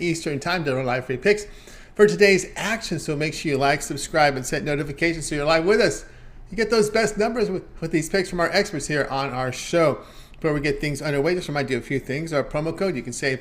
Eastern Time to live free picks for today's action. So make sure you like, subscribe, and set notifications so you're live with us. You get those best numbers with these picks from our experts here on our show. Before we get things underway, just remind you of a few things. Our promo code, you can save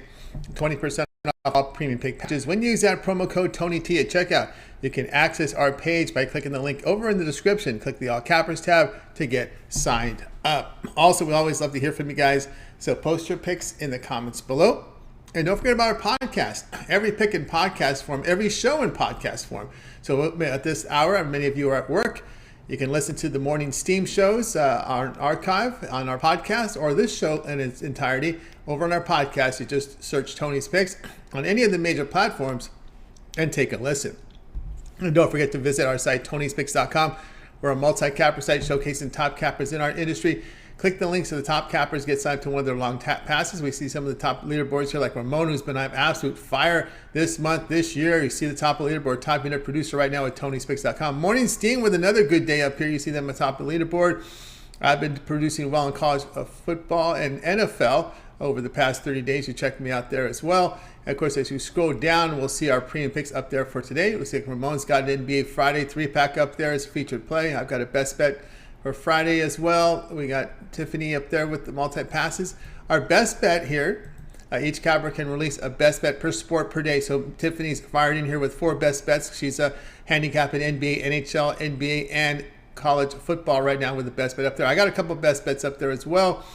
20% off all premium pick packages. When you use that promo code TonyT at checkout, you can access our page by clicking the link over in the description. Click the All Cappers tab to get signed up. Also, we always love to hear from you guys, so post your picks in the comments below. And don't forget about our podcast. Every pick in podcast form, every show in podcast form. So at this hour, many of you are at work. You can listen to the morning steam shows on archive on our podcast, or this show in its entirety over on our podcast. You just search Tony's Picks on any of the major platforms and take a listen. And don't forget to visit our site, Tony'sPicks.com. We're a multi-capper site showcasing top cappers in our industry. Click the links to the top cappers, get signed to one of their long passes. We see some of the top leaderboards here, like Ramon, who's been on absolute fire this month, this year. You see the top of the leaderboard, top unit producer right now at Tony'sPicks.com. Morning Steam with another good day up here. You see them at the top of the leaderboard. I've been producing well in college football and NFL over the past 30 days. You check me out there as well. And of course, as you scroll down, we'll see our premium picks up there for today. It looks like Ramon's got an NBA Friday 3-pack up there as featured play. I've got a best bet for Friday as well. We got Tiffany up there with the multi-passes. Our best bet here, each capper can release a best bet per sport per day. So Tiffany's fired in here with 4 best bets. She's handicapping NBA, NHL, NBA, and college football right now with the best bet up there. I got a couple of best bets up there as well.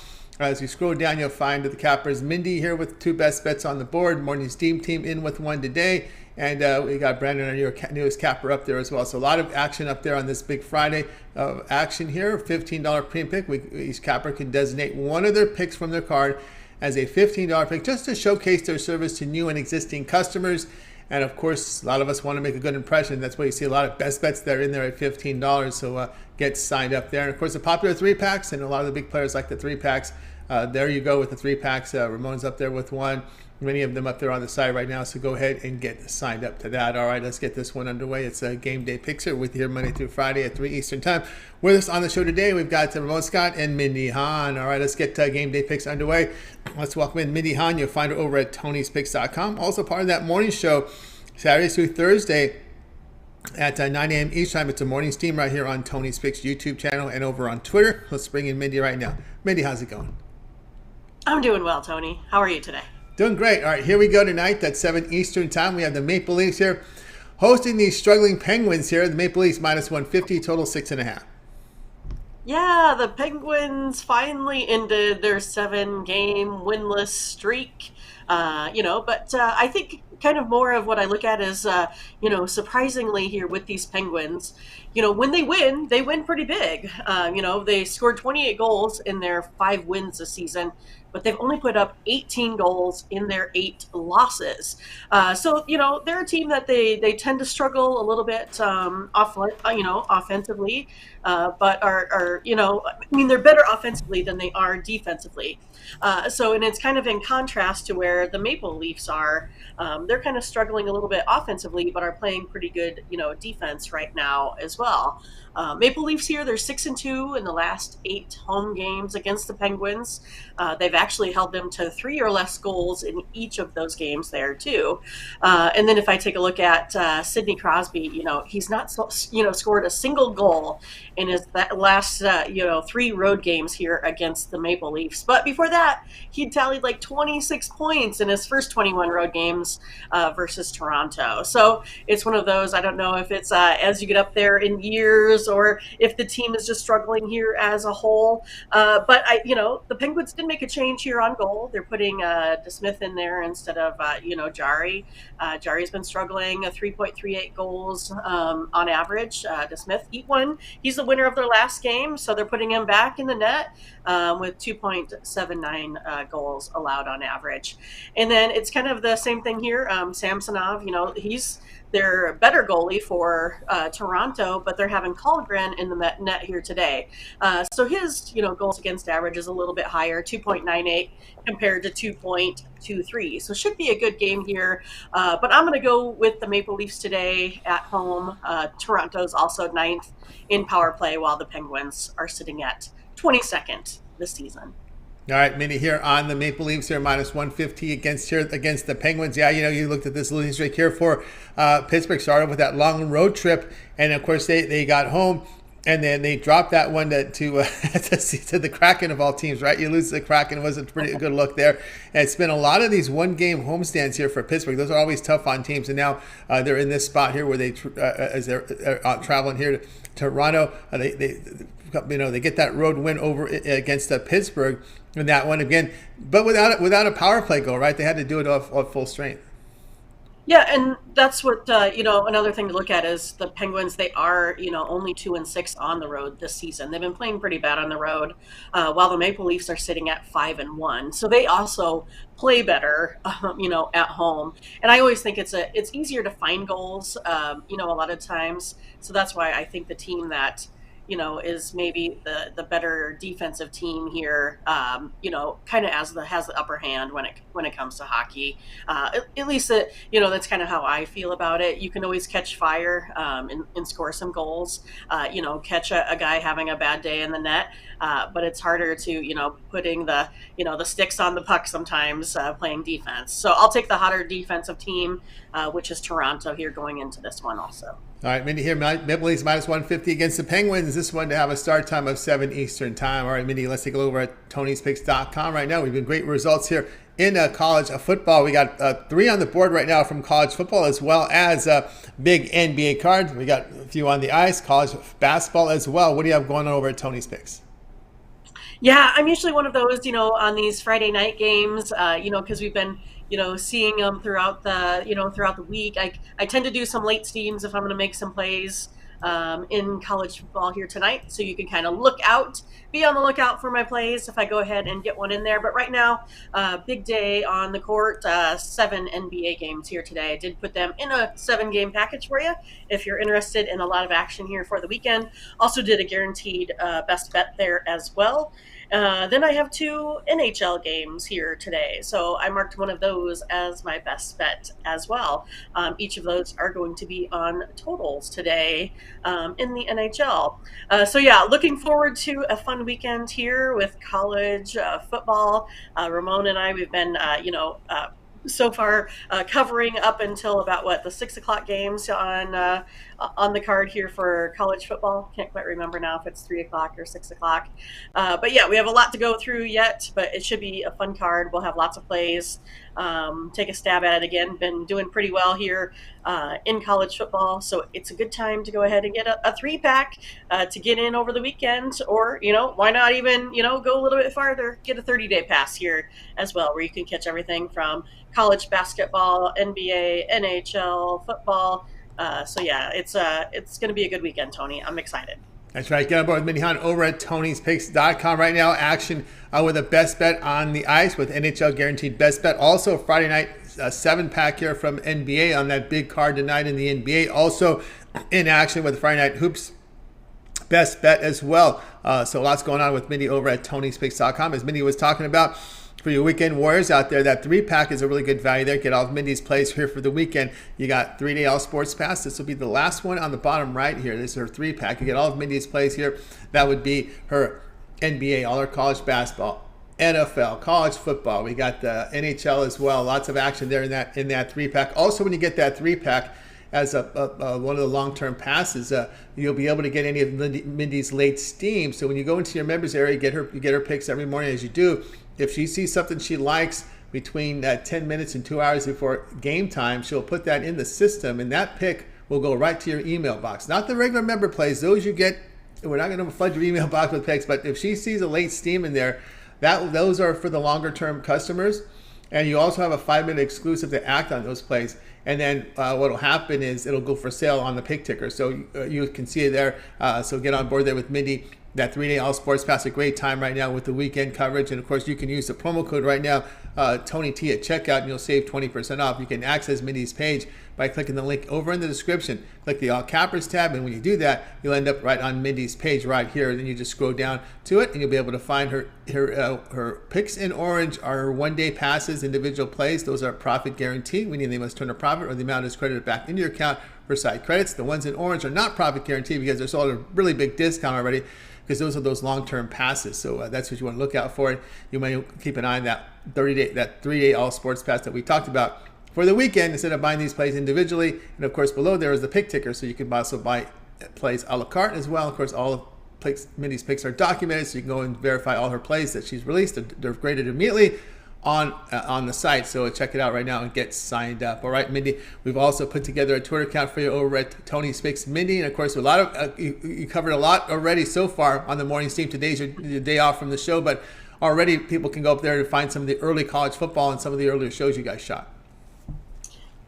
As you scroll down, you'll find the cappers. Mindy here with 2 best bets on the board. Morning Steam team in with 1 today. And we got Brandon, our newest capper, up there as well. So a lot of action up there on this big Friday action here. $15 premium pick. Each capper can designate one of their picks from their card as a $15 pick just to showcase their service to new and existing customers. And of course, a lot of us want to make a good impression. That's why you see a lot of best bets there in there at $15. So get signed up there. And of course, the popular 3-packs, and a lot of the big players like the 3-packs. There you go with the 3-packs. Ramon's up there with 1. Many of them up there on the side right now, so go ahead and get signed up to that. All right, let's get this one underway. It's a game day picks here with you here Monday through Friday at 3 Eastern Time. With us on the show today, we've got Ramon Scott and Mindy Hahn. All right, let's get game day picks underway. Let's welcome in Mindy Hahn. You'll find her over at Tony'sPicks.com. Also part of that morning show, Saturday through Thursday at 9 a.m. each time. It's a morning steam right here on Tony's Picks YouTube channel and over on Twitter. Let's bring in Mindy right now. Mindy, how's it going? I'm doing well, Tony. How are you today? Doing great. All right, here we go tonight at 7 Eastern Time. We have the Maple Leafs here hosting the struggling Penguins here. The Maple Leafs minus 150, total 6.5. Yeah, the Penguins finally ended their 7-game winless streak. But I think kind of more of what I look at is, surprisingly here with these Penguins, when they win pretty big. They scored 28 goals in their 5 wins this season, but they've only put up 18 goals in their 8 losses. So they're a team that they tend to struggle a little bit offensively, but they're better offensively than they are defensively. And it's kind of in contrast to where the Maple Leafs are. They're kind of struggling a little bit offensively, but are playing pretty good, defense right now as well. Maple Leafs here, they're 6-2 in the last 8 home games against the Penguins. They've actually held them to 3 or less goals in each of those games there too. And then if I take a look at Sidney Crosby, he's not scored a single goal in his last 3 road games here against the Maple Leafs. But before that, he tallied like 26 points in his first 21 road games versus Toronto. So it's one of those, I don't know if it's as you get up there in years or if the team is just struggling here as a whole. But the Penguins did make a change here on goal. They're putting DeSmith in there instead of Jari. Jari's been struggling, 3.38 goals on average. DeSmith, he's the winner of their last game, so they're putting him back in the net with 2.79 goals allowed on average. And then it's kind of the same thing here. Samsonov, he's their better goalie for Toronto, but they're having Colgren in the net here today. So his, goals against average is a little bit higher, 2.98 compared to 2.23. So should be a good game here. But I'm going to go with the Maple Leafs today at home. Toronto's also 9th in power play, while the Penguins are sitting at 22nd this season. All right, Mindy here on the Maple Leafs here, -150 against the Penguins. Yeah, you looked at this losing streak here for Pittsburgh. Started with that long road trip, and of course they got home, and then they dropped that one to the Kraken of all teams, right? You lose to the Kraken, was a pretty good look there. And it's been a lot of these one-game homestands here for Pittsburgh. Those are always tough on teams, and now they're in this spot here where as they're traveling here to Toronto, they get that road win over against Pittsburgh in that one again, but without a power play goal, right? They had to do it off full strength. Yeah, and that's what another thing to look at is the Penguins. They are only 2-6 on the road this season. They've been playing pretty bad on the road, while the Maple Leafs are sitting at 5-1. So they also play better, at home. And I always think it's easier to find goals, a lot of times. So that's why I think the team that is maybe the better defensive team here, kind of has the upper hand when it comes to hockey. At least that's kind of how I feel about it. You can always catch fire and score some goals. Catch a guy having a bad day in the net, but it's harder to putting the the sticks on the puck sometimes playing defense. So I'll take the hotter defensive team, which is Toronto here going into this one also. All right, Mindy here, Maple Leafs -150 against the Penguins. This one to have a start time of 7 Eastern time. All right, Mindy, let's take a look over at Tony'sPicks.com right now. We've been great results here in college football. We got 3 on the board right now from college football, as well as big NBA cards. We got a few on the ice, college basketball as well. What do you have going on over at Tony's Picks? Yeah, I'm usually one of those, on these Friday night games, because we've been seeing them throughout the week. I tend to do some late steams if I'm going to make some plays in college football here tonight. So you can kind of be on the lookout for my plays if I go ahead and get one in there. But right now, big day on the court, 7 NBA games here today. I did put them in a 7-game package for you if you're interested in a lot of action here for the weekend. Also did a guaranteed best bet there as well. Then I have 2 NHL games here today. So I marked one of those as my best bet as well. Each of those are going to be on totals today in the NHL. So yeah, looking forward to a fun weekend here with college football. Ramon and I, we've been, so far covering up until about the 6 o'clock games on the card here for college football. Can't quite remember now if it's 3 o'clock or 6 o'clock. But yeah, we have a lot to go through yet, but it should be a fun card. We'll have lots of plays. Take a stab at it again. Been doing pretty well here in college football, so it's a good time to go ahead and get a 3-pack to get in over the weekend, or why not even go a little bit farther, get a 30-day pass here as well, where you can catch everything from college basketball, NBA, NHL, football. So yeah, it's going to be a good weekend, Tony. I'm excited. That's right. Get on board with Mindy Hahn over at Tony'sPicks.com right now. Action with a best bet on the ice with NHL guaranteed best bet. Also Friday night, a 7-pack here from NBA on that big card tonight in the NBA. Also in action with Friday night hoops best bet as well. So lots going on with Mindy over at Tony'sPicks.com. As Mindy was talking about, for your weekend warriors out there, that 3-pack is a really good value there. Get all of Mindy's plays here for the weekend. You got 3-day All Sports Pass. This will be the last one on the bottom right here. This is her 3-pack. You get all of Mindy's plays here. That would be her NBA, all her college basketball, NFL, college football. We got the NHL as well. Lots of action there in that 3-pack. Also, when you get that 3-pack as one of the long-term passes, you'll be able to get any of Mindy's late steam. So when you go into your members area, you get her picks every morning as you do. If she sees something she likes between 10 minutes and 2 hours before game time, she'll put that in the system, and that pick will go right to your email box. Not the regular member plays. Those you get, we're not going to flood your email box with picks, but if she sees a late steam in there, those are for the longer-term customers. And you also have a 5-minute exclusive to act on those plays. And then what will happen is it'll go for sale on the pick ticker. So you can see it there. So get on board there with Mindy. That 3-day All Sports Pass, a great time right now with the weekend coverage. And of course, you can use the promo code right now, Tony T at checkout, and you'll save 20% off. You can access Mindy's page by clicking the link over in the description. Click the All Cappers tab, and when you do that, you'll end up right on Mindy's page right here. And then you just scroll down to it, and you'll be able to find her picks in orange are her 1-day passes, individual plays. Those are profit guaranteed, meaning they must turn a profit or the amount is credited back into your account for side credits. The ones in orange are not profit guaranteed because they're sold at a really big discount already. because those are those long-term passes. So that's what you want to look out for. You might keep an eye on that 3-day all sports pass that we talked about for the weekend instead of buying these plays individually. And of course, below there is the pick ticker, so you can also buy plays a la carte as well. Of course, all of Mindy's picks are documented, so you can go and verify all her plays that she's released. They're graded immediately on the site, so check it out right now and get signed up. All right, Mindy, we've also put together a Twitter account for you over at Tony Picks Mindy, and of course, a lot of you covered a lot already so far on the morning stream. Today's your day off from the show, but already people can go up there to find some of the early college football and some of the earlier shows you guys shot.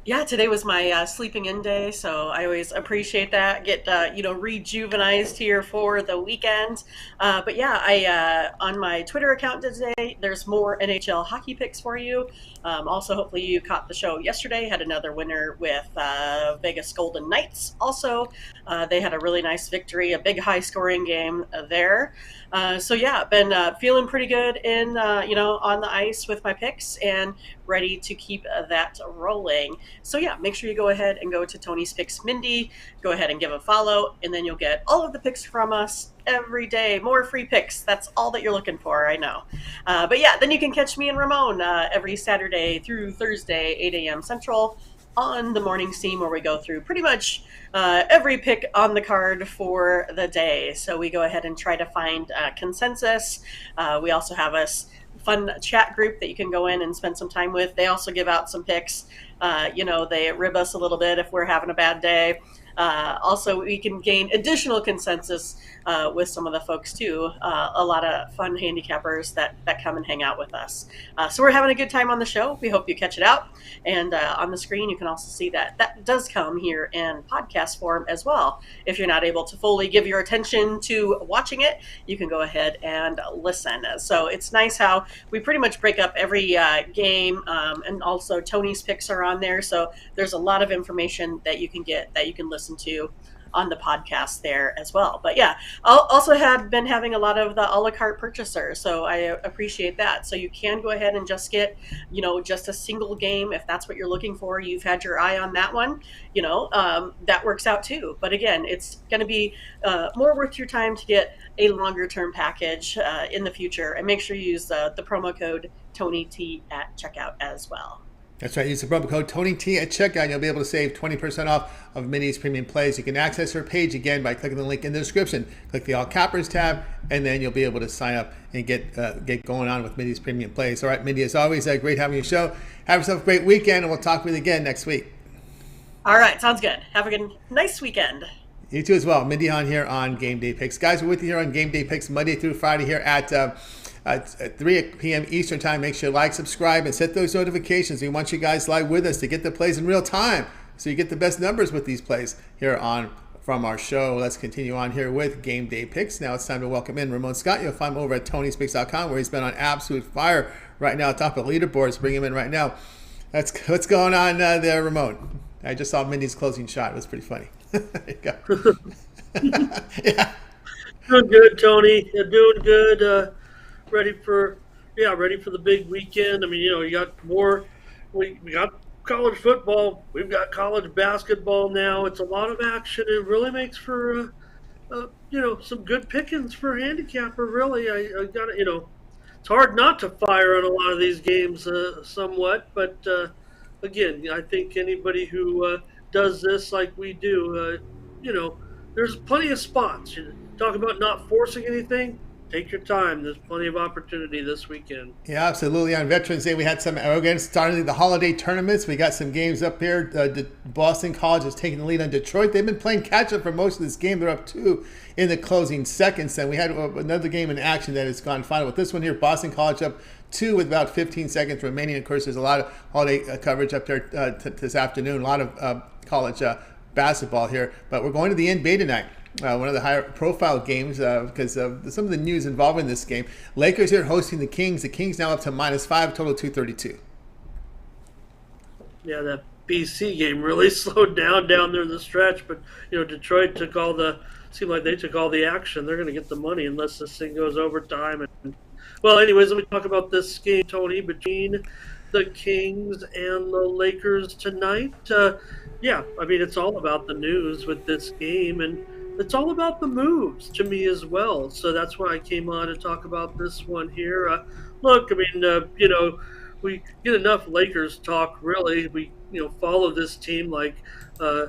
Yeah, today was my sleeping in day, so I always appreciate that. Get rejuvenized here for the weekend. But yeah, I on my Twitter account today, there's more NHL hockey picks for you. Also, hopefully you caught the show yesterday. Had another winner with Vegas Golden Knights. Also, they had a really nice victory, a big high-scoring game there. So yeah, been feeling pretty good in on the ice with my picks and ready to keep that rolling. So yeah, make sure you go ahead and go to Tony's Picks Mindy, go ahead and give a follow, and then you'll get all of the picks from us every day. More free picks. That's all that you're looking for, I know. But yeah, then you can catch me and Ramon every Saturday through Thursday, 8 a.m. Central on the morning steam, where we go through pretty much every pick on the card for the day. So we go ahead and try to find consensus. We also have a fun chat group that you can go in and spend some time with. They also give out some picks. They rib us a little bit if we're having a bad day. Also, we can gain additional consensus with some of the folks too. A lot of fun handicappers that come and hang out with us. So we're having a good time on the show. We hope you catch it out. And on the screen, you can also see that does come here in podcast form as well. If you're not able to fully give your attention to watching it, you can go ahead and listen. So it's nice how we pretty much break up every game, and also Tony's picks are on there. So there's a lot of information that you can get, that you can listen to on the podcast there as well. But yeah, I also have been having a lot of the a la carte purchasers, so I appreciate that. So you can go ahead and just get, just a single game if that's what you're looking for. You've had your eye on that one, that works out too. But again, it's going to be more worth your time to get a longer term package in the future, and make sure you use the promo code TonyT at checkout as well. That's right. Use the promo code TonyT at checkout, and you'll be able to save 20% off of Mindy's premium plays. You can access her page again by clicking the link in the description. Click the All Cappers tab, and then you'll be able to sign up and get going on with Mindy's premium plays. All right, Mindy, as always, great having your show. Have yourself a great weekend, and we'll talk with you again next week. All right, sounds good. Have a nice weekend. You too as well. Mindy Hahn here on Game Day Picks. Guys, we're with you here on Game Day Picks Monday through Friday here at 3 p.m. Eastern time. Make sure you like, subscribe, and set those notifications. We want you guys live with us to get the plays in real time, so you get the best numbers with these plays here from our show. Let's continue on here with Game Day Picks. Now it's time to welcome in Ramon Scott. You'll find him over at Tony'sPicks.com, where he's been on absolute fire right now, top of leaderboards. Bring him in right now. What's going on there, Ramon? I just saw Mindy's closing shot. It was pretty funny. There you go. Yeah. Doing good, Tony. You're doing good. Ready for the big weekend. I mean, you got more. We got college football. We've got college basketball now. It's a lot of action. It really makes for some good pickings for handicapper. Really, I got it. It's hard not to fire on a lot of these games, somewhat. But again, I think anybody who does this like we do, there's plenty of spots. You talk about not forcing anything. Take your time. There's plenty of opportunity this weekend. Yeah, absolutely. On Veterans Day, we had again, starting the holiday tournaments. We got some games up here. Boston College is taking the lead on Detroit. They've been playing catch-up for most of this game. They're up 2 in the closing seconds. And we had another game in action that has gone final. With this one here, Boston College up 2 with about 15 seconds remaining. Of course, there's a lot of holiday coverage up there this afternoon. A lot of college basketball here. But we're going to the NBA tonight. One of the higher profile games because of some of the news involving this game. Lakers here hosting the Kings. The Kings now up to -5, total 232. Yeah, that BC game really slowed down there in the stretch. But, Detroit seemed like they took all the action. They're going to get the money unless this thing goes overtime. Well, anyways, let me talk about this game, Tony, between the Kings and the Lakers tonight. It's all about the news with this game. And it's all about the moves to me as well. So that's why I came on to talk about this one here. Look, I mean, we get enough Lakers talk. Really, we follow this team like uh,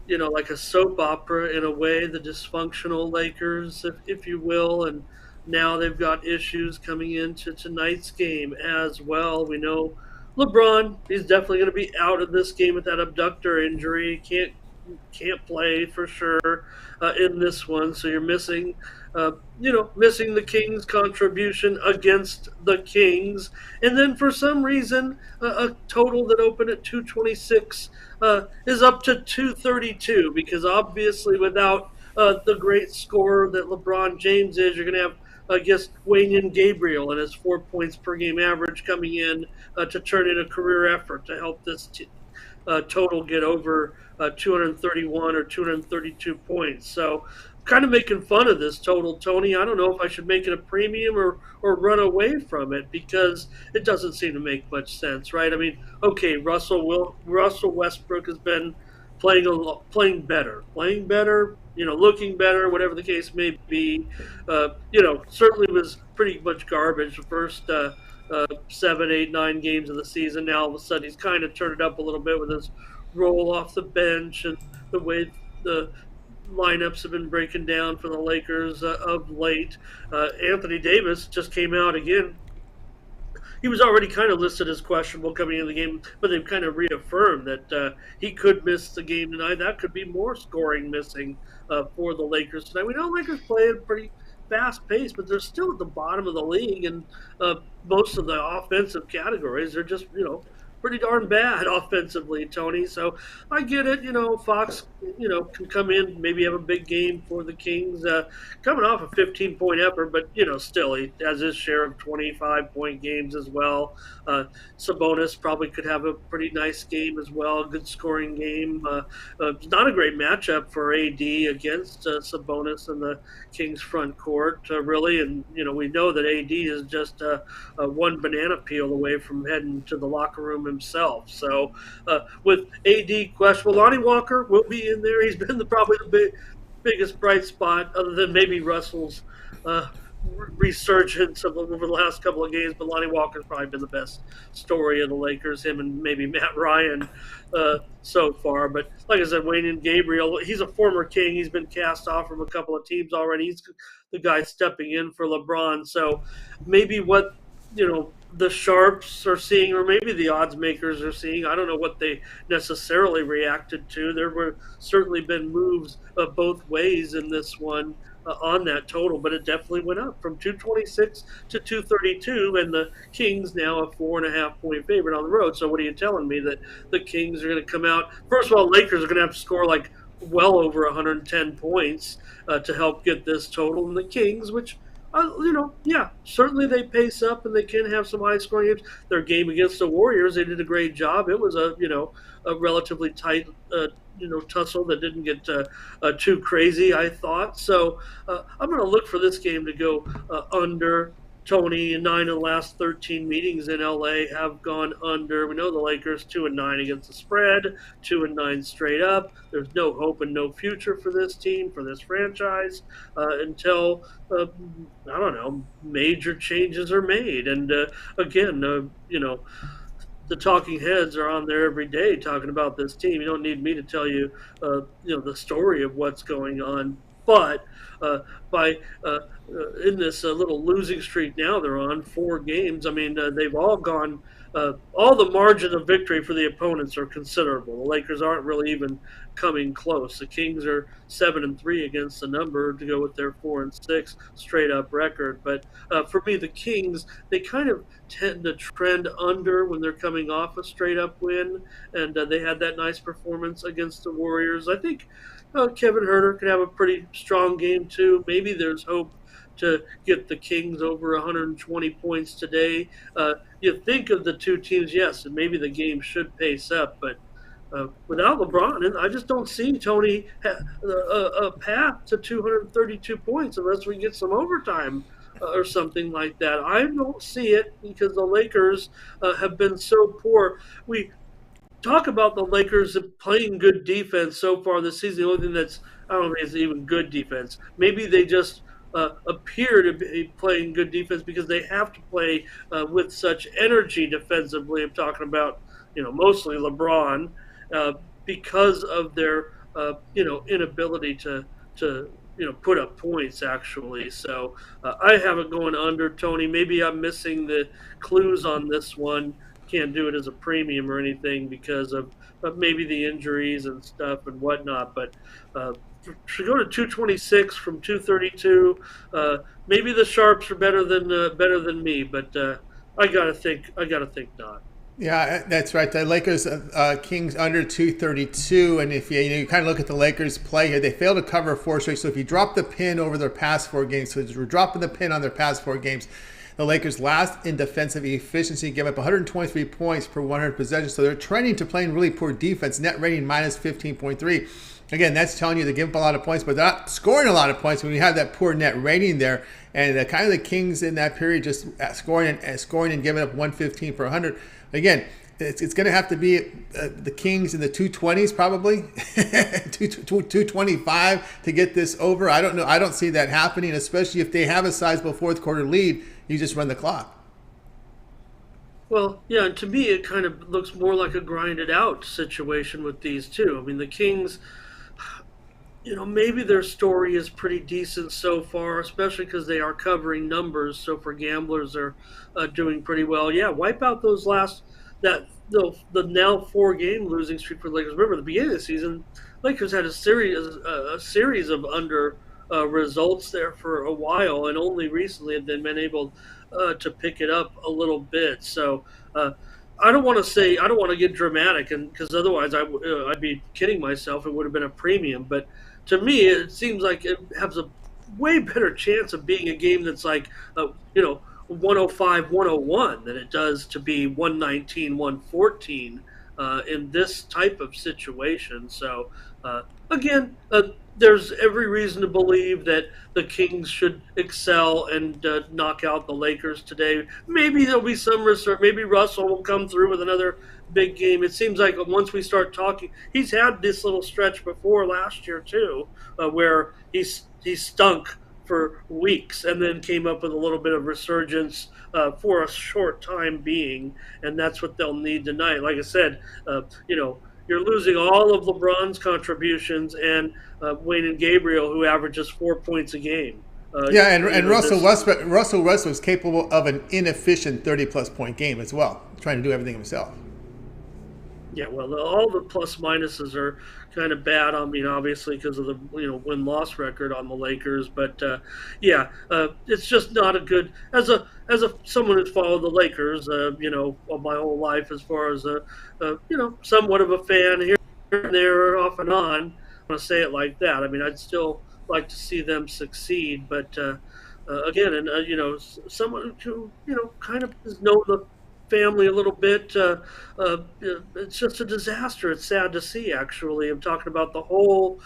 like a soap opera in a way. The dysfunctional Lakers, if you will, and now they've got issues coming into tonight's game as well. We know LeBron, he's definitely going to be out of this game with that abductor injury. Can't play for sure in this one. So you're missing the Kings' contribution against the Kings, and then for some reason, a total that opened at 226 is up to 232 because obviously without the great scorer that LeBron James is, you're going to have. I guess Wayne Gabriel and his 4 points per game average coming in to turn in a career effort to help this total get over 231 or 232 points. So, kind of making fun of this total, Tony. I don't know if I should make it a premium or run away from it because it doesn't seem to make much sense, right? I mean, okay, Russell Westbrook has been playing better, looking better, whatever the case may be. Certainly was pretty much garbage the first 7, 8, 9 games of the season. Now all of a sudden he's kind of turned it up a little bit with his roll off the bench and the way the lineups have been breaking down for the Lakers of late. Anthony Davis just came out again. He was already kind of listed as questionable coming into the game, but they've kind of reaffirmed that he could miss the game tonight. That could be more scoring missing for the Lakers tonight. We know Lakers play at a pretty fast pace, but they're still at the bottom of the league, and most of the offensive categories are just pretty darn bad offensively, Tony. So I get it. Fox, can come in, maybe have a big game for the Kings, coming off a 15-point effort, but, still he has his share of 25-point games as well. Sabonis probably could have a pretty nice game as well, a good scoring game. Not a great matchup for AD against Sabonis in the Kings front court, really. And, we know that AD is just one banana peel away from heading to the locker room himself. So with AD questionable, Lonnie Walker will be in there. He's been probably the biggest bright spot, other than maybe Russell's resurgence over the last couple of games. But Lonnie Walker's probably been the best story of the Lakers, him and maybe Matt Ryan so far. But like I said, Wayne Gabriel, he's a former King. He's been cast off from a couple of teams already. He's the guy stepping in for LeBron. So maybe what the sharps are seeing, or maybe the odds makers are seeing. I don't know what they necessarily reacted to. There were certainly been moves both ways in this one on that total, but it definitely went up from 226 to 232, and the Kings now a 4.5-point favorite on the road. So what are you telling me, that the Kings are going to come out? First of all, Lakers are going to have to score like well over 110 points to help get this total, and the Kings, which certainly they pace up and they can have some high scoring games. Their game against the Warriors, they did a great job. It was a relatively tight tussle that didn't get too crazy, I thought. So I'm going to look for this game to go under. Tony, 9 of the last 13 meetings in LA have gone under. We know the Lakers 2-9 against the spread, 2-9 straight up. There's no hope and no future for this team, for this franchise, until I don't know, major changes are made. And again, the talking heads are on there every day talking about this team. You don't need me to tell you, the story of what's going on. But in this little losing streak now they're on 4 games. I mean, they've all gone. All the margin of victory for the opponents are considerable. The Lakers aren't really even coming close. The Kings are 7-3 against the number to go with their 4-6 straight up record. But for me, the Kings, they kind of tend to trend under when they're coming off a straight up win, and they had that nice performance against the Warriors. I think Kevin Huerter could have a pretty strong game too. Maybe there's hope to get the Kings over 120 points today. You think of the two teams, yes, and maybe the game should pace up, but without LeBron, I just don't see, Tony, a path to 232 points unless we get some overtime or something like that. I don't see it because the Lakers have been so poor. talk about the Lakers playing good defense so far this season. The only thing that's I don't think is even good defense. Maybe they just appear to be playing good defense because they have to play with such energy defensively. I'm talking about mostly LeBron uh, because of their inability to put up points actually. So I have it going under, Tony. Maybe I'm missing the clues on this one. Can't do it as a premium or anything because of maybe the injuries and stuff and whatnot. But should go to 226 from 232. Maybe the sharps are better than me, but I gotta think. I gotta think not. Yeah, that's right. The Lakers Kings under 232, and if you kind of look at the Lakers play here, they failed to cover 4 straight. So if you drop the pin over their past 4 games, so we're dropping the pin on their past 4 games. The Lakers last in defensive efficiency, gave up 123 points per 100 possessions. So they're trending to playing really poor defense. Net rating minus 15.3. Again, that's telling you they give up a lot of points, but they're not scoring a lot of points when you have that poor net rating there. And kind of the Kings in that period just scoring and giving up 115 per 100. Again, it's going to have to be the Kings in the 220s probably, 225 to get this over. I don't know. I don't see that happening, especially if they have a sizable fourth quarter lead. You just run the clock. Well, yeah, and to me, it kind of looks more like a grinded out situation with these two. I mean, the Kings, maybe their story is pretty decent so far, especially because they are covering numbers. So for gamblers, they're doing pretty well. Yeah, wipe out those the now 4-game losing streak for the Lakers. Remember, at the beginning of the season, Lakers had a series of under results there for a while, and only recently have they been able to pick it up a little bit. So I don't want to get dramatic, and because otherwise I'd be kidding myself. It would have been a premium, but to me, it seems like it has a way better chance of being a game that's like 105, 101 than it does to be 119, 114 in this type of situation. So again, there's every reason to believe that the Kings should excel and knock out the Lakers today. Maybe there'll be some reserve. Maybe Russell will come through with another big game. It seems like once we start talking, he's had this little stretch before last year too, where he stunk for weeks and then came up with a little bit of resurgence for a short time being, and that's what they'll need tonight. Like I said, you're losing all of LeBron's contributions and Wayne and Gabriel, who averages 4 points a game. And Russell Westbrook was capable of an inefficient 30-plus point game as well, trying to do everything himself. Yeah, well, all the plus minuses are kind of bad. I mean, obviously because of the win-loss record on the Lakers, but it's just not a good as someone who's followed the Lakers, my whole life as far as somewhat of a fan here and there, off and on. I'm going to say it like that. I mean, I'd still like to see them succeed, but again, and someone who kind of has known the family a little bit. It's just a disaster. It's sad to see, actually. I'm talking about the whole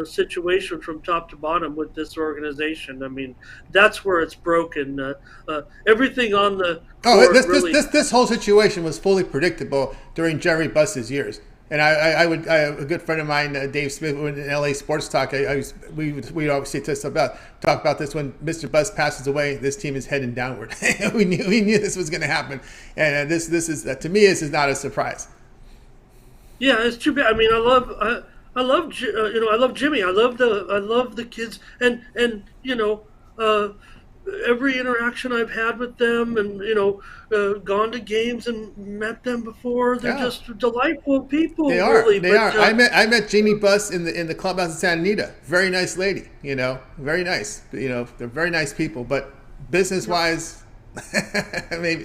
situation from top to bottom with this organization. I mean, that's where it's broken. Everything on the court this whole situation was fully predictable during Jerry Buss's years. And a good friend of mine, Dave Smith, in LA Sports Talk, we obviously talk about this when Mr. Buss passes away. This team is heading downward. we knew this was going to happen, and this is to me this is not a surprise. Yeah, it's too bad. I mean, I love Jimmy. I love the kids, and every interaction I've had with them, and gone to games and met them before. They're just delightful people. They are. Really. They are. I met Jeannie Buss in the clubhouse in Santa Anita. Very nice lady. Very nice. They're very nice people. But business wise, maybe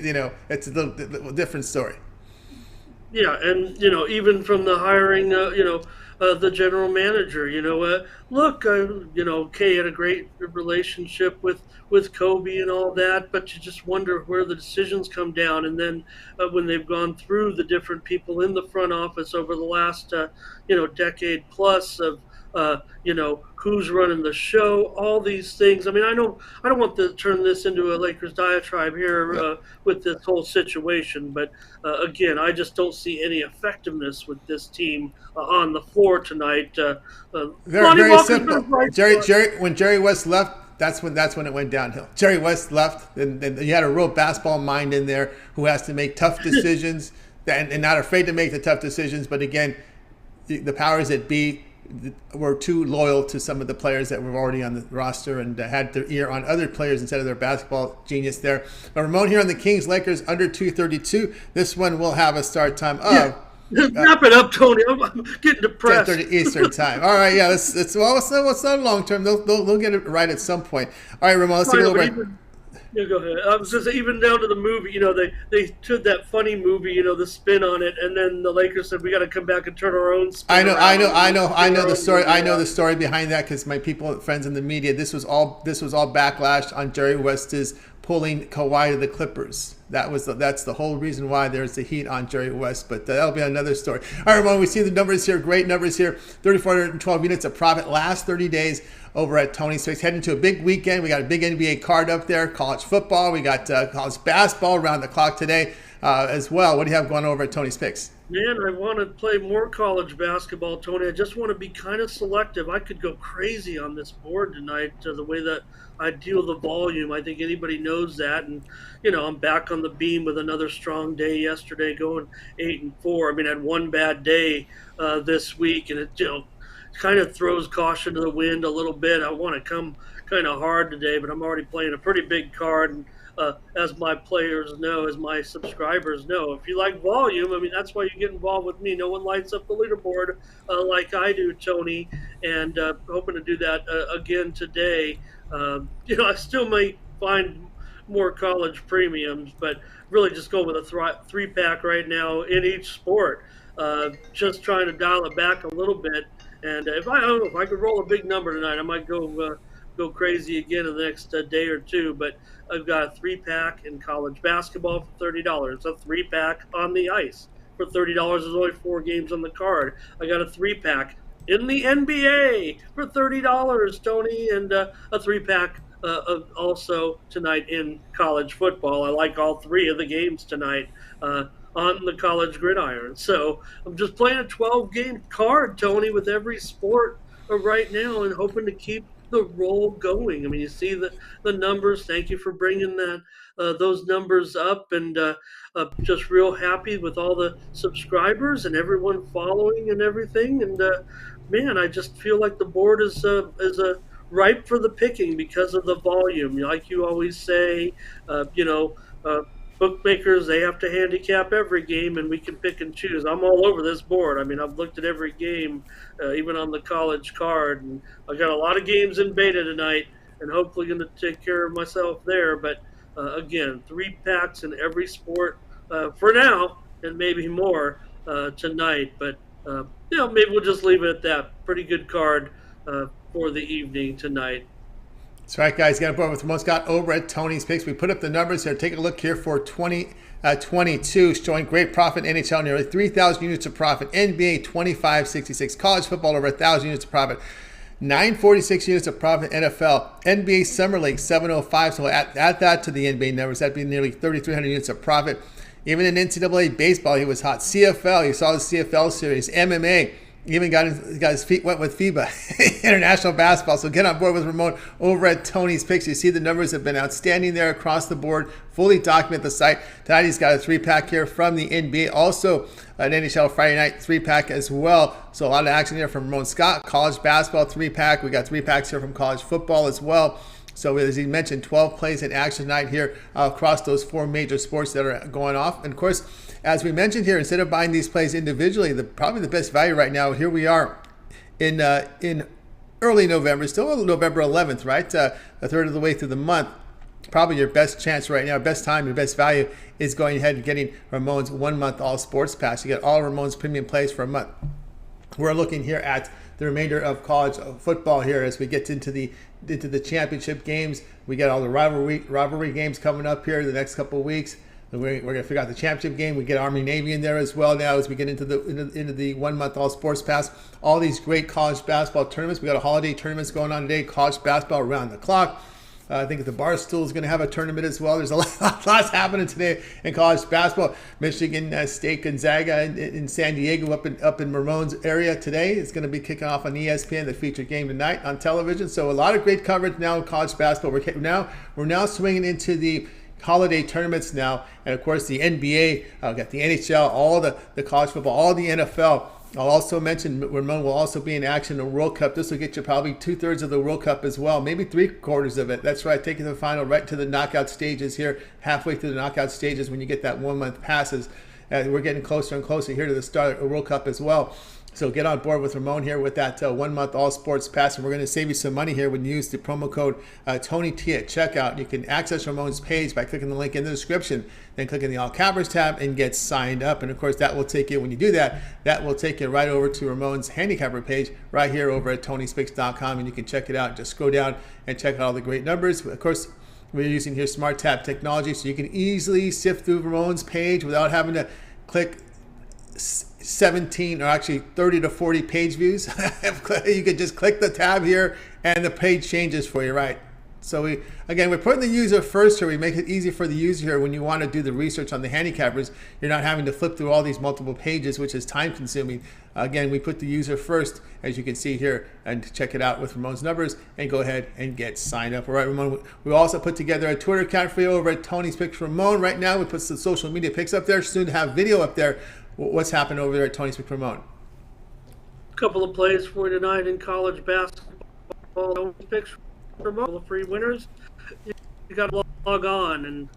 it's a little different story. Yeah, and even from the hiring, the general manager. Kay had a great relationship with Kobe and all that, but you just wonder where the decisions come down. And then when they've gone through the different people in the front office over the last decade plus of who's running the show, all these things. I mean, I don't want to turn this into a Lakers diatribe here with this whole situation, but again, I just don't see any effectiveness with this team on the floor tonight. Very simple. When Jerry West left, that's when it went downhill. Jerry West left, and you had a real basketball mind in there who has to make tough decisions and not afraid to make the tough decisions. But again, the powers that be were too loyal to some of the players that were already on the roster and had their ear on other players instead of their basketball genius there. But Ramon here on the Kings Lakers under 232. This one will have a start time of. Wrap it up, Tony. I'm getting depressed. 10:30 Eastern time. All right, yeah. It's not long term. They'll get it right at some point. All right, Ramon. Let's take a little break. Yeah, go ahead. I was just even down to the movie. They took that funny movie. The spin on it, and then the Lakers said we got to come back and turn our own spin. I know the story. I know the story behind that because my friends in the media. This was all backlash on Jerry West's pulling Kawhi to the Clippers. That's the whole reason why there's the heat on Jerry West, but that'll be another story. All right, Ramon, we see the numbers here, great numbers here. 3,412 units of profit last 30 days over at Tony's Picks. Heading to a big weekend. We got a big NBA card up there, college football. We got college basketball around the clock today as well. What do you have going over at Tony's Picks? Man, I want to play more college basketball, Tony. I just want to be kind of selective. I could go crazy on this board tonight, the way that I deal the volume. I think anybody knows that. And, I'm back on the beam with another strong day yesterday, going 8-4. I mean, I had one bad day this week, and it, kind of throws caution to the wind a little bit. I want to come kind of hard today, but I'm already playing a pretty big card. And as my players know, as my subscribers know, if you like volume, I mean, that's why you get involved with me. No one lights up the leaderboard like I do, Tony, and hoping to do that again today. I still might find more college premiums, but really just go with a three-pack right now in each sport. Just trying to dial it back a little bit. And if I could roll a big number tonight, I might go crazy again in the next day or two. But I've got a three-pack in college basketball for $30. A three-pack on the ice for $30. There's only 4 games on the card. I got a three-pack in the NBA for $30, Tony, and a three-pack also tonight in college football. I like all 3 of the games tonight on the college gridiron. So I'm just playing a 12-game card, Tony, with every sport right now and hoping to keep the roll going. I mean, you see the numbers. Thank you for bringing those numbers up, and just real happy with all the subscribers and everyone following and everything. And man, I just feel like the board is ripe for the picking because of the volume. Like you always say, bookmakers, they have to handicap every game, and we can pick and choose. I'm all over this board. I mean, I've looked at every game, even on the college card, and I got a lot of games in beta tonight, and hopefully going to take care of myself there. But again, 3 packs in every sport for now, and maybe more tonight. But maybe we'll just leave it at that. Pretty good card for the evening tonight. That's right, guys. Got a board with Ramon Scott over at Tony's Picks. We put up the numbers here. Take a look here for 2022, showing great profit. NHL, nearly 3,000 units of profit. NBA, 2,566. College football, over 1,000 units of profit. 946 units of profit. NFL, NBA Summer League, 705. So add that to the NBA numbers. That'd be nearly 3,300 units of profit. Even in NCAA baseball, he was hot. CFL, you saw the CFL series. MMA, even got his feet wet with FIBA, international basketball. So get on board with Ramon over at Tony's Picks. You see the numbers have been outstanding there across the board. Fully document the site. Tonight he's got a 3-pack here from the NBA. Also an NHL Friday night 3-pack as well. So a lot of action here from Ramon Scott. College basketball 3-pack. We got 3-packs here from college football as well. So as he mentioned, 12 plays in action tonight here across those 4 major sports that are going off. And of course, as we mentioned here, instead of buying these plays individually, probably the best value right now, here we are in early November, still November 11th, right? A third of the way through the month. Probably your best chance right now, best time, your best value is going ahead and getting Ramon's 1-month all sports pass. You get all Ramon's premium plays for a month. We're looking here at the remainder of college football here as we get into the championship games. We got all the rivalry games coming up here the next couple of weeks. We're going to figure out the championship game. We get Army Navy in there as well now as we get into the 1 month all sports pass. All these great college basketball tournaments. We got a holiday tournaments going on today. College basketball around the clock. I think the Barstool is going to have a tournament as well. There's a lot happening today in college basketball. Michigan State Gonzaga in San Diego up in Ramon's area today. It's going to be kicking off on ESPN, the featured game tonight on television. So a lot of great coverage now in college basketball. We're now swinging into the holiday tournaments now, and of course the NBA, got the NHL, all the college football, all the NFL. I'll also mention Ramon will also be in action in the World Cup. This will get you probably 2/3 of the World Cup as well, maybe 3/4 of it. That's right, taking the final right to the knockout stages here, halfway through the knockout stages when you get that 1 month passes. We're getting closer and closer here to the start of the World Cup as well. So get on board with Ramon here with that 1 month all sports pass. And we're going to save you some money here when you use the promo code TonyT at checkout. You can access Ramon's page by clicking the link in the description, then clicking the All Cappers tab and get signed up. And of course, that will take you, when you do that, that will take you right over to Ramon's handicapper page right here over at TonySpicks.com. And you can check it out. Just scroll down and check out all the great numbers. Of course, we're using here Smart Tab technology, so you can easily sift through Ramon's page without having to click 17 or actually 30 to 40 page views. You could just click the tab here and the page changes for you, right? So we're putting the user first here. We make it easy for the user here when you want to do the research on the handicappers. You're not having to flip through all these multiple pages, which is time consuming. Again, we put the user first, as you can see here, and check it out with Ramon's numbers and go ahead and get signed up. All right, Ramon, we also put together a Twitter account for you over at Tony's Picks Ramon. Right now, we put some social media pics up there, soon to have video up there. What's happened over there at Tony's Picks Ramon? A couple of plays for you tonight in college basketball. Tony's Picks Ramon, free winners. You got to log on and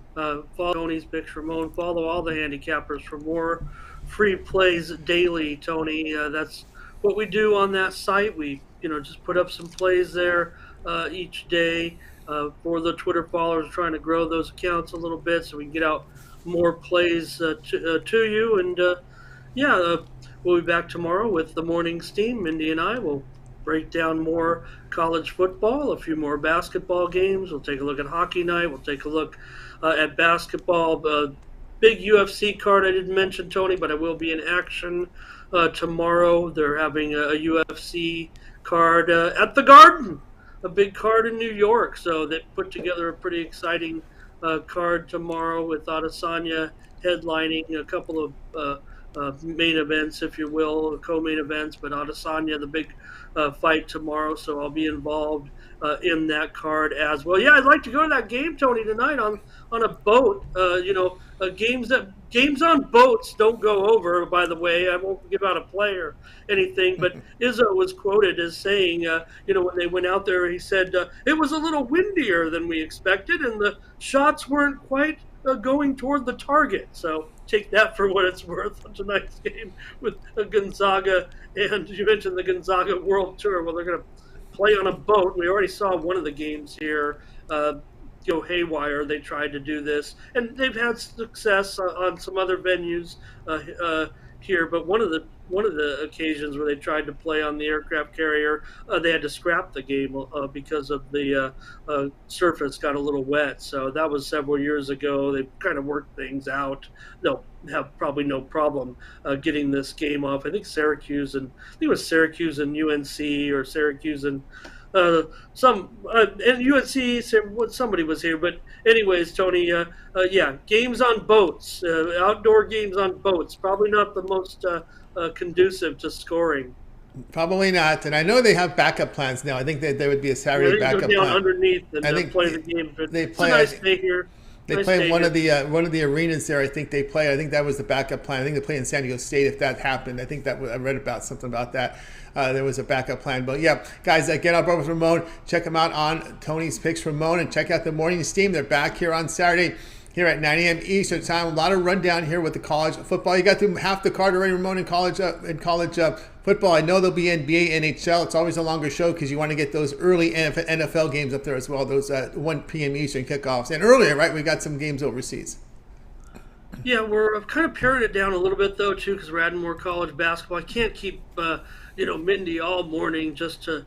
follow Tony's Picks Ramon. Follow all the handicappers for more free plays daily, Tony. That's what we do on that site. We just put up some plays there each day for the Twitter followers, trying to grow those accounts a little bit so we can get out more plays to you. And we'll be back tomorrow with the morning's team. Mindy and I will break down more college football, a few more basketball games. We'll take a look at hockey night. We'll take a look at basketball. Big UFC card I didn't mention, Tony, but I will be in action tomorrow. They're having a UFC card at the Garden, a big card in New York. So they put together a pretty exciting card tomorrow with Adesanya headlining a couple of main events, if you will, co-main events, but Adesanya, the big fight tomorrow, so I'll be involved in that card as well. Yeah, I'd like to go to that game, Tony, tonight on a boat. Games on boats don't go over, by the way. I won't give out a play or anything, but Izzo was quoted as saying, when they went out there, he said, it was a little windier than we expected, and the shots weren't quite going toward the target. So take that for what it's worth on tonight's game with Gonzaga. And you mentioned the Gonzaga World Tour. Well, they're going to play on a boat. We already saw one of the games here go haywire. They tried to do this, and they've had success on some other venues here. But one of the occasions where they tried to play on the aircraft carrier, they had to scrap the game because of the surface got a little wet. So that was several years ago. They kind of worked things out. They'll have probably no problem getting this game off. I think Syracuse and UNC, or Syracuse and and UNC. Somebody was here, but anyways, Tony. Games on boats, outdoor games on boats. Probably not the most conducive to scoring. Probably not, and I know they have backup plans now. I think that there would be a Saturday backup plan. Underneath and I think play the game. They play. It's a nice day here. They play in one of the arenas there. I think they play. I think that was the backup plan. I think they play in San Diego State if that happened. I think that I read about something about that. There was a backup plan. But yeah, guys, get on board with Ramon. Check them out on Tony's Picks Ramon, and check out the morning's team. They're back here on Saturday here at 9 a.m. Eastern time. A lot of rundown here with the college football. You got through half the card already, Ramon, in college football. I know there'll be NBA, NHL. It's always a longer show because you want to get those early NFL games up there as well, those 1 p.m. Eastern kickoffs. And earlier, right, we got some games overseas. Yeah, we're kind of paring it down a little bit, though, too, because we're adding more college basketball. I can't keep, Mindy all morning just to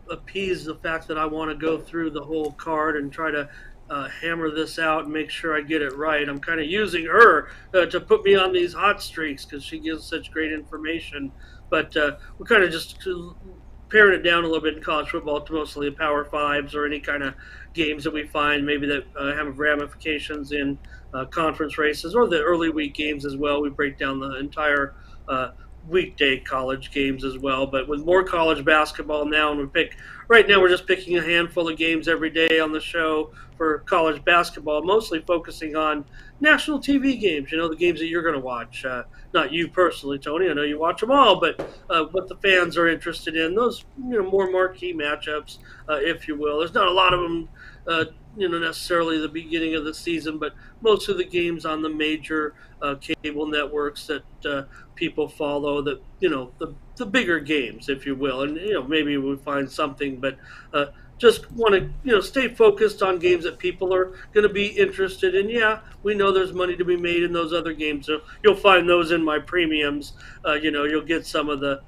appease the fact that I want to go through the whole card and try to hammer this out and make sure I get it right. I'm kind of using her to put me on these hot streaks because she gives such great information. But we're kind of just paring it down a little bit in college football to mostly the Power Fives or any kind of games that we find maybe that have ramifications in conference races or the early week games as well. We break down the entire weekday college games as well. But with more college basketball now, and right now we're just picking a handful of games every day on the show for college basketball, mostly focusing on national TV games. The games that you're going to watch. Not you personally, Tony. I know you watch them all, but what the fans are interested in, those more marquee matchups, if you will. There's not a lot of them. Necessarily the beginning of the season, but most of the games on the major cable networks that people follow, that the bigger games, if you will, and maybe we find something, but just want to stay focused on games that people are going to be interested in. Yeah, we know there's money to be made in those other games, so you'll find those in my premiums. You'll get some of the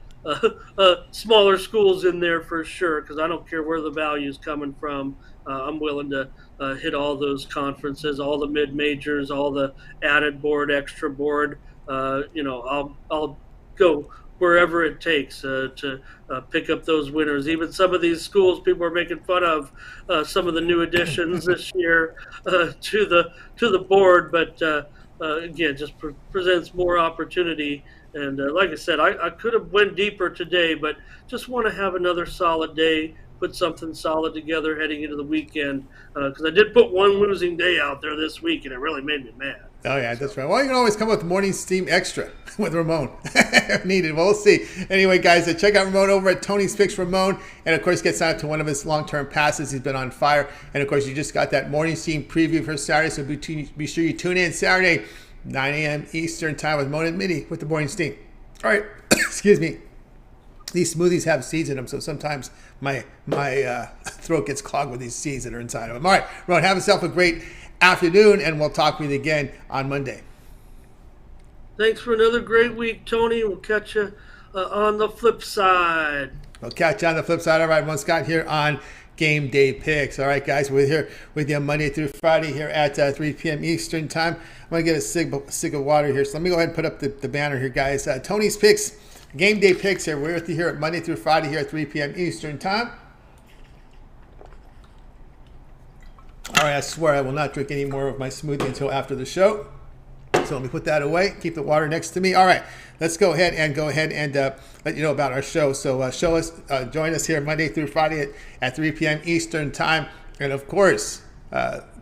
smaller schools in there for sure, because I don't care where the value is coming from. I'm willing to hit all those conferences, all the mid majors, all the added board, extra board. I'll go wherever it takes to pick up those winners. Even some of these schools people are making fun of, some of the new additions this year to the board, but again, just presents more opportunity. And like I said, I could have went deeper today, but just want to have another solid day, put something solid together heading into the weekend, because I did put one losing day out there this week, and it really made me mad. Oh, yeah, that's right. Well, you can always come up with Morning Steam Extra with Ramon if needed. Well, we'll see. Anyway, guys, check out Ramon over at Tony's Picks Ramon. And, of course, get signed up to one of his long-term passes. He's been on fire. And, of course, you just got that Morning Steam preview for Saturday. So be sure you tune in Saturday, 9 a.m. Eastern time with Ramon and Mindy with the Morning Steam. All right. Excuse me. These smoothies have seeds in them, so sometimes my throat gets clogged with these seeds that are inside of them. All right, Ramon, have yourself a great afternoon, and we'll talk with you again on Monday. Thanks for another great week, Tony. We'll catch you on the flip side. We'll catch you on the flip side. All right, Ramon Scott here on Game Day Picks. All right, guys, we're here with you Monday through Friday here at 3 p.m. Eastern Time. I'm going to get a sig of water here, so let me go ahead and put up the banner here, guys. Tony's Picks, Game Day Picks here. We're with you here at Monday through Friday here at 3 p.m. Eastern Time. All right, I swear I will not drink any more of my smoothie until after the show. So let me put that away. Keep the water next to me. All right, let's go ahead and let you know about our show. So join us here Monday through Friday at 3 p.m. Eastern Time. And, of course,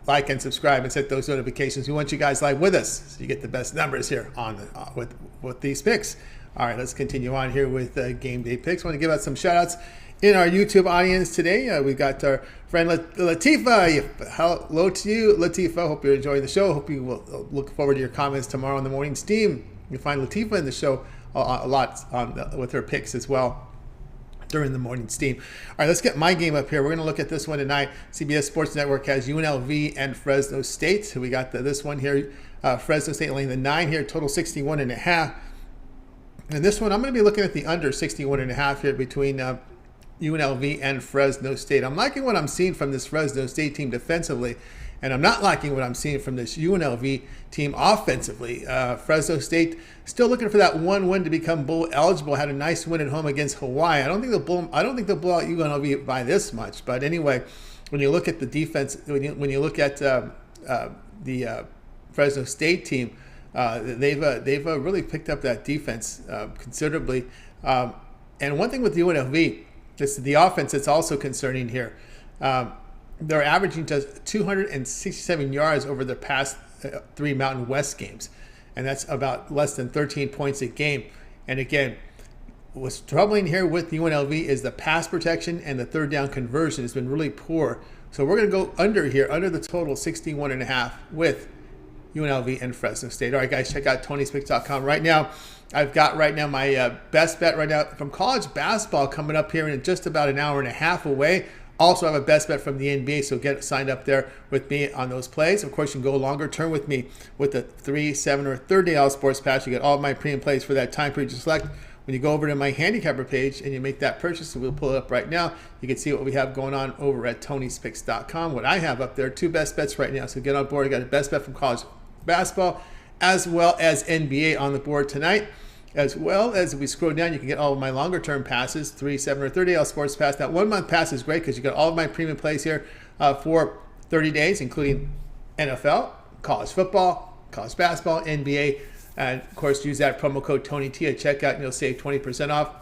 like and subscribe and set those notifications. We want you guys live with us so you get the best numbers here on with these picks. All right, let's continue on here with Game Day Picks. I want to give out some shout-outs in our YouTube audience today. We've got our friend Latifa. Hello to you, Latifa. Hope you're enjoying the show. Hope you will look forward to your comments tomorrow on the morning steam. You'll find Latifa in the show a lot with her picks as well during the morning steam. All right, let's get my game up here. We're going to look at this one tonight. CBS Sports Network has UNLV and Fresno State. So we got this one here. Fresno State laying the 9 here, total 61.5. And this one, I'm going to be looking at the under 61.5 here between UNLV and Fresno State. I'm liking what I'm seeing from this Fresno State team defensively, and I'm not liking what I'm seeing from this UNLV team offensively. Fresno State still looking for that one win to become bowl eligible. Had a nice win at home against Hawaii. I don't think they'll blow out UNLV by this much. But anyway, when you look at the defense, when you look at the Fresno State team, they've really picked up that defense considerably. And one thing with UNLV, just the offense that's also concerning here. They're averaging just 267 yards over the past 3 Mountain West games. And that's about less than 13 points a game. And again, what's troubling here with UNLV is the pass protection and the third down conversion has been really poor. So we're going to go under here, under the total 61.5 with UNLV and Fresno State. All right, guys, check out TonySpicks.com. Right now, I've got my best bet right now from college basketball coming up here in just about an hour and a half away. Also, I have a best bet from the NBA, so get signed up there with me on those plays. Of course, you can go longer term with me with the 3, 7, or 30 All Sports Pass. You get all of my premium plays for that time period. You select when you go over to my handicapper page and you make that purchase, so we'll pull it up right now, you can see what we have going on over at Tony'sPicks.com. What I have up there, 2 best bets right now. So get on board. I got a best bet from college basketball as well as NBA on the board tonight. As well as if we scroll down, you can get all of my longer term passes, 3, 7, or 30 hour sports pass. That 1 month pass is great because you got all of my premium plays here for 30 days, including NFL, college football, college basketball, NBA. And of course, use that promo code TonyT at checkout and you'll save 20% off.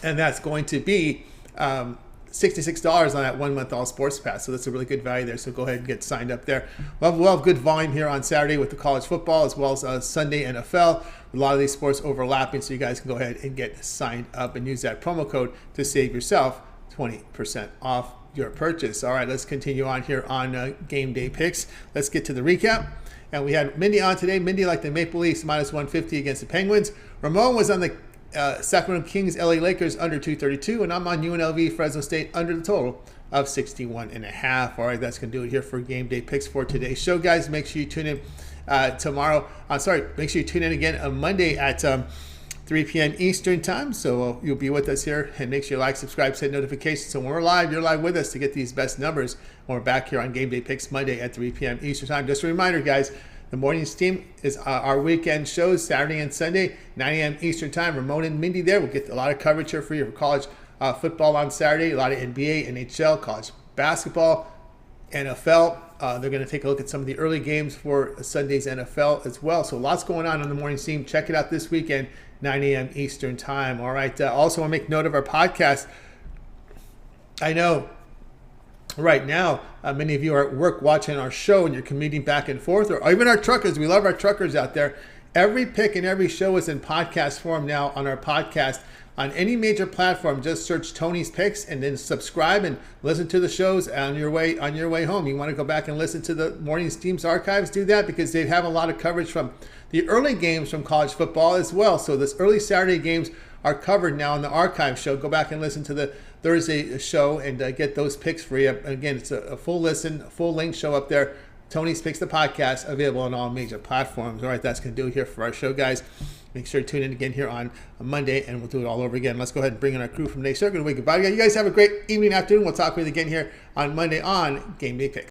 And that's going to be $66 on that 1 month all sports pass. So that's a really good value there. So go ahead and get signed up there. We'll have good volume here on Saturday with the college football as well as Sunday NFL. A lot of these sports overlapping, so you guys can go ahead and get signed up and use that promo code to save yourself 20% off your purchase. All right, let's continue on here on game day picks. Let's get to the recap. And we had Mindy on today. Mindy liked the Maple Leafs minus 150 against the Penguins. Ramon was on the Sacramento Kings LA Lakers under 232, and I'm on UNLV Fresno State under the total of 61.5. All right, that's going to do it here for game day picks for today's show, guys. Make sure you tune in tomorrow. Make sure you tune in again on Monday at 3 p.m. Eastern time. So you'll be with us here, and make sure you like, subscribe, set notifications. So when we're live, you're live with us to get these best numbers. When we're back here on Game Day Picks Monday at 3 p.m. Eastern time. Just a reminder, guys, the morning's team is our weekend shows Saturday and Sunday, 9 a.m. Eastern time. Ramon and Mindy there. We'll get a lot of coverage here for you for college football on Saturday, a lot of NBA, NHL, college basketball, NFL. They're going to take a look at some of the early games for Sunday's NFL as well. So lots going on the morning team. Check it out this weekend, 9 a.m. Eastern time. All right. Also, I want to make note of our podcast. I know right now, many of you are at work watching our show and you're commuting back and forth, or even our truckers. We love our truckers out there. Every pick and every show is in podcast form now on our podcast. On any major platform, just search Tony's Picks and then subscribe and listen to the shows on your way home. You want to go back and listen to the morning's team's archives, do that because they have a lot of coverage from the early games from college football as well. So this early Saturday games are covered now in the archive show. Go back and listen to the Thursday show and get those picks for you. Again, it's a full listen, a full length show up there. Tony's Picks, the podcast, available on all major platforms. All right, that's going to do it here for our show, guys. Make sure to tune in again here on Monday, and we'll do it all over again. Let's go ahead and bring in our crew from Nate Circuit. Goodbye. You guys have a great evening, afternoon. We'll talk with you again here on Monday on Game Day Picks.